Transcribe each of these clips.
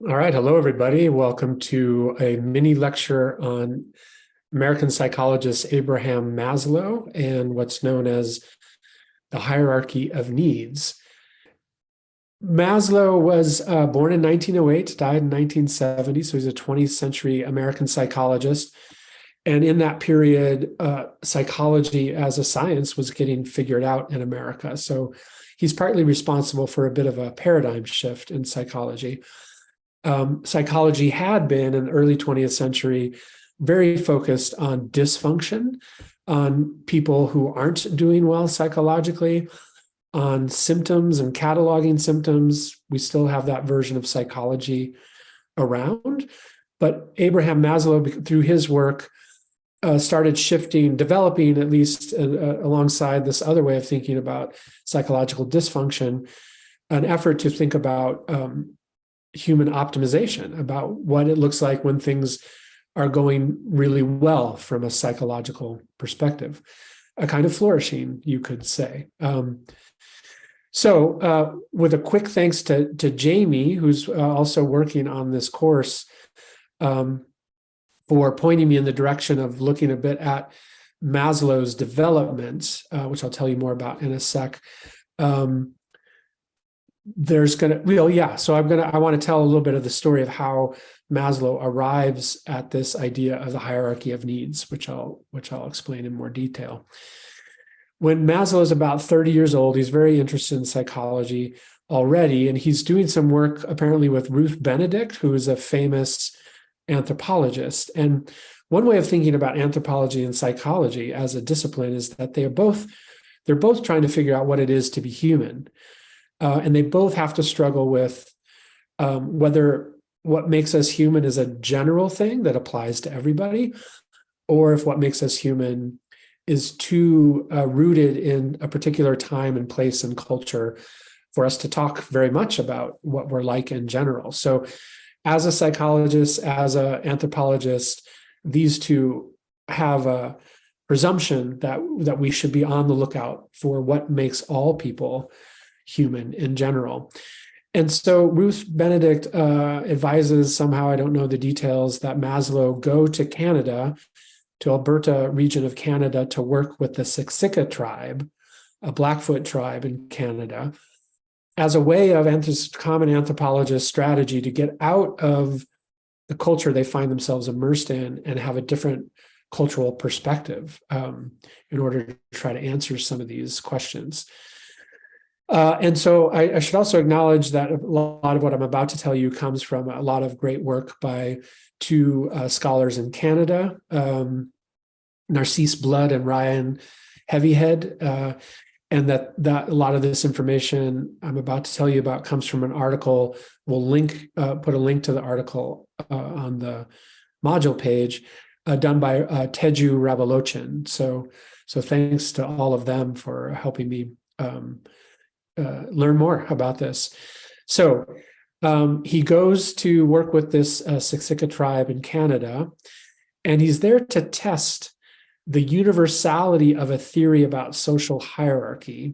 All right. Hello, everybody. Welcome to a mini lecture on American psychologist Abraham Maslow and what's known as the hierarchy of needs. Maslow was born in 1908, died in 1970, so he's a 20th century American psychologist. And in that period, psychology as a science was getting figured out in America. So he's partly responsible for a bit of a paradigm shift in psychology. Psychology had been in the early 20th century very focused on dysfunction, on people who aren't doing well psychologically, on symptoms and cataloging symptoms. We still have that version of psychology around. But Abraham Maslow, through his work, started shifting, developing, at least alongside this other way of thinking about psychological dysfunction, an effort to think about human optimization, about what it looks like when things are going really well from a psychological perspective, a kind of flourishing, you could say. So with a quick thanks to Jamie, who's also working on this course, for pointing me in the direction of looking a bit at Maslow's development, which I'll tell you more about in a sec. So I want to tell a little bit of the story of how Maslow arrives at this idea of the hierarchy of needs, which I'll explain in more detail. When Maslow is about 30 years old, he's very interested in psychology already, and he's doing some work apparently with Ruth Benedict, who is a famous anthropologist. And one way of thinking about anthropology and psychology as a discipline is that they're both trying to figure out what it is to be human. And they both have to struggle with whether what makes us human is a general thing that applies to everybody, or if what makes us human is too rooted in a particular time and place and culture for us to talk very much about what we're like in general. So as a psychologist, as an anthropologist, these two have a presumption that we should be on the lookout for what makes all people human in general. And so Ruth Benedict advises, somehow, I don't know the details, that Maslow go to Canada, to Alberta region of Canada, to work with the Siksika tribe, a Blackfoot tribe in Canada, as a way of common anthropologist strategy to get out of the culture they find themselves immersed in and have a different cultural perspective in order to try to answer some of these questions. And so I should also acknowledge that a lot of what I'm about to tell you comes from a lot of great work by two scholars in Canada, Narcisse Blood and Ryan Heavyhead, and that a lot of this information I'm about to tell you about comes from an article. We'll put a link to the article on the module page, done by Teju Rabalochan. So thanks to all of them for helping me learn more about this. So he goes to work with this Siksika tribe in Canada, and he's there to test the universality of a theory about social hierarchy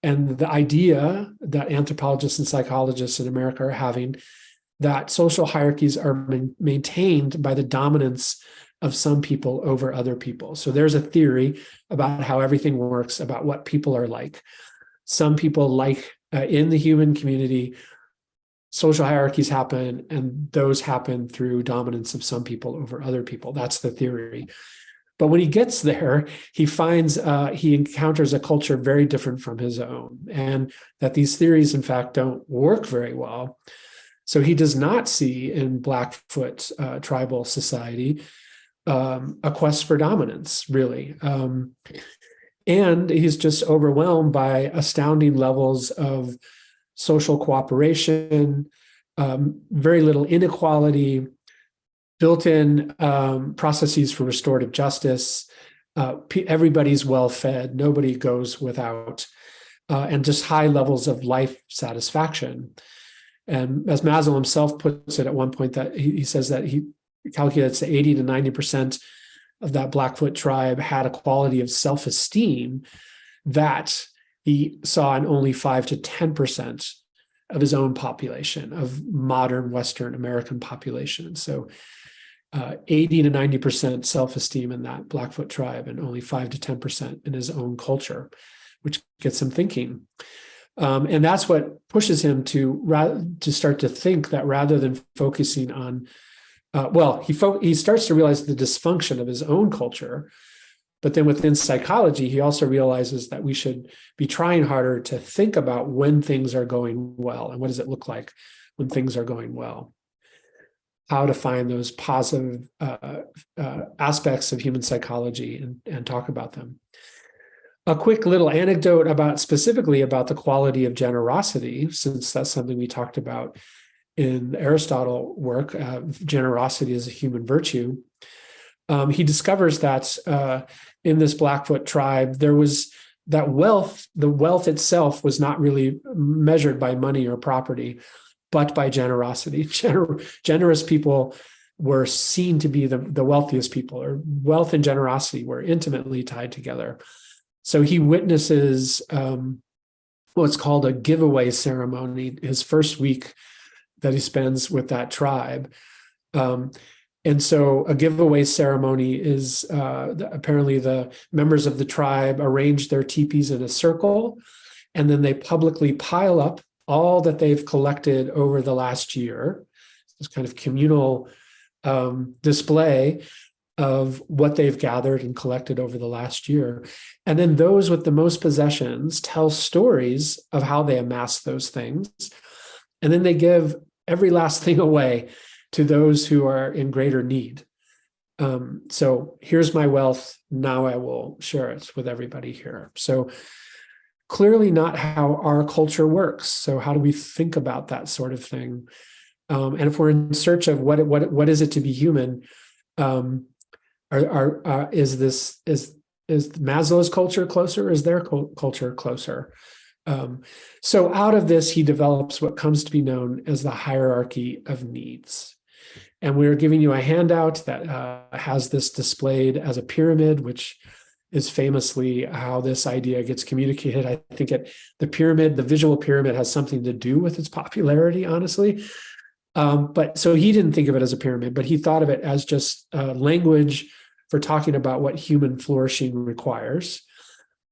and the idea that anthropologists and psychologists in America are having that social hierarchies are maintained by the dominance of some people over other people. So there's a theory about how everything works, about what people are like. Some people like in the human community, social hierarchies happen, and those happen through dominance of some people over other people. That's the theory. But when he gets there, he encounters a culture very different from his own, and that these theories, in fact, don't work very well. So he does not see in Blackfoot tribal society a quest for dominance, really. And he's just overwhelmed by astounding levels of social cooperation, very little inequality, built-in processes for restorative justice. Everybody's well-fed, nobody goes without, and just high levels of life satisfaction. And as Maslow himself puts it at one point, that he says that he calculates that 80 to 90% of that Blackfoot tribe had a quality of self-esteem that he saw in only 5 to 10% of his own population, of modern Western American population. So 80 to 90% self-esteem in that Blackfoot tribe, and only 5 to 10% in his own culture, which gets him thinking. And that's what pushes him to start to think that rather than focusing on, he starts to realize the dysfunction of his own culture. But then within psychology, he also realizes that we should be trying harder to think about when things are going well, and what does it look like when things are going well. How to find those positive aspects of human psychology and talk about them. A quick little anecdote specifically about the quality of generosity, since that's something we talked about in the Aristotle work, generosity is a human virtue. He discovers that in this Blackfoot tribe, there was that wealth, the wealth itself was not really measured by money or property, but by generosity. Generous people were seen to be the wealthiest people, or wealth and generosity were intimately tied together. So he witnesses what's called a giveaway ceremony, his first week that he spends with that tribe. And so a giveaway ceremony is apparently the members of the tribe arrange their teepees in a circle, and then they publicly pile up all that they've collected over the last year. This kind of communal display of what they've gathered and collected over the last year. And then those with the most possessions tell stories of how they amassed those things. And then they give every last thing away to those who are in greater need. So here's my wealth. Now I will share it with everybody here. So clearly not how our culture works. So how do we think about that sort of thing? And if we're in search of what is it to be human, is Maslow's culture closer? Is their culture closer? So out of this, he develops what comes to be known as the hierarchy of needs. And we're giving you a handout that has this displayed as a pyramid, which is famously how this idea gets communicated. I think the visual pyramid has something to do with its popularity, honestly. But so he didn't think of it as a pyramid, but he thought of it as just language for talking about what human flourishing requires.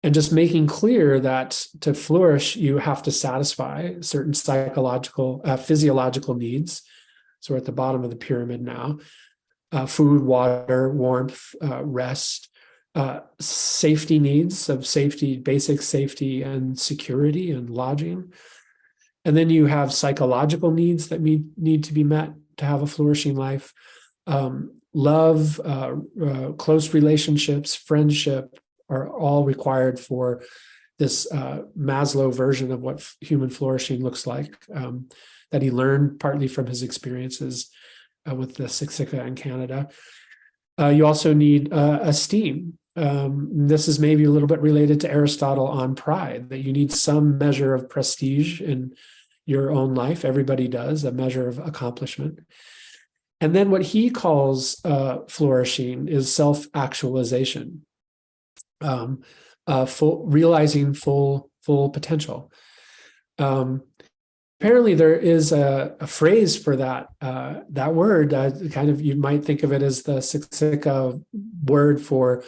And just making clear that to flourish, you have to satisfy certain psychological, physiological needs. So we're at the bottom of the pyramid now. Food, water, warmth, rest, safety needs of safety, basic safety and security and lodging. And then you have psychological needs that need to be met to have a flourishing life. Love, close relationships, friendship are all required for this Maslow version of what human flourishing looks like, that he learned partly from his experiences with the Siksika in Canada. You also need esteem. This is maybe a little bit related to Aristotle on pride, that you need some measure of prestige in your own life. Everybody does, a measure of accomplishment. And then what he calls flourishing is self-actualization, realizing full potential. Apparently, there is a phrase for that word. Kind of, you might think of it as the Siksika word for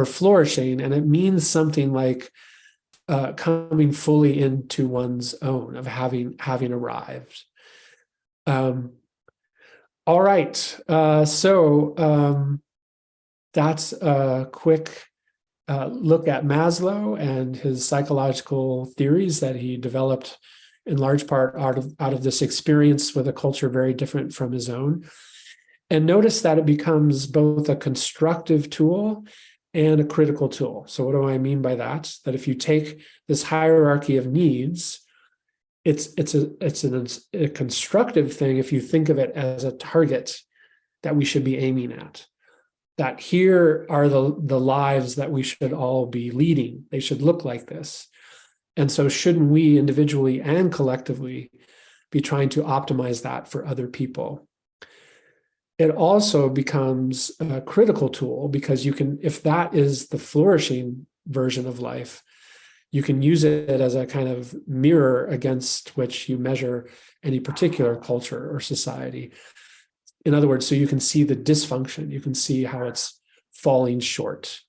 flourishing, and it means something like coming fully into one's own, of having arrived. All right, so that's a quick look at Maslow and his psychological theories that he developed in large part out of this experience with a culture very different from his own. And notice that it becomes both a constructive tool and a critical tool. So what do I mean by that? That if you take this hierarchy of needs, it's a constructive thing if you think of it as a target that we should be aiming at. That here are the lives that we should all be leading. They should look like this. And so shouldn't we individually and collectively be trying to optimize that for other people? It also becomes a critical tool because you can, if that is the flourishing version of life, you can use it as a kind of mirror against which you measure any particular culture or society. In other words, so you can see the dysfunction, you can see how it's falling short.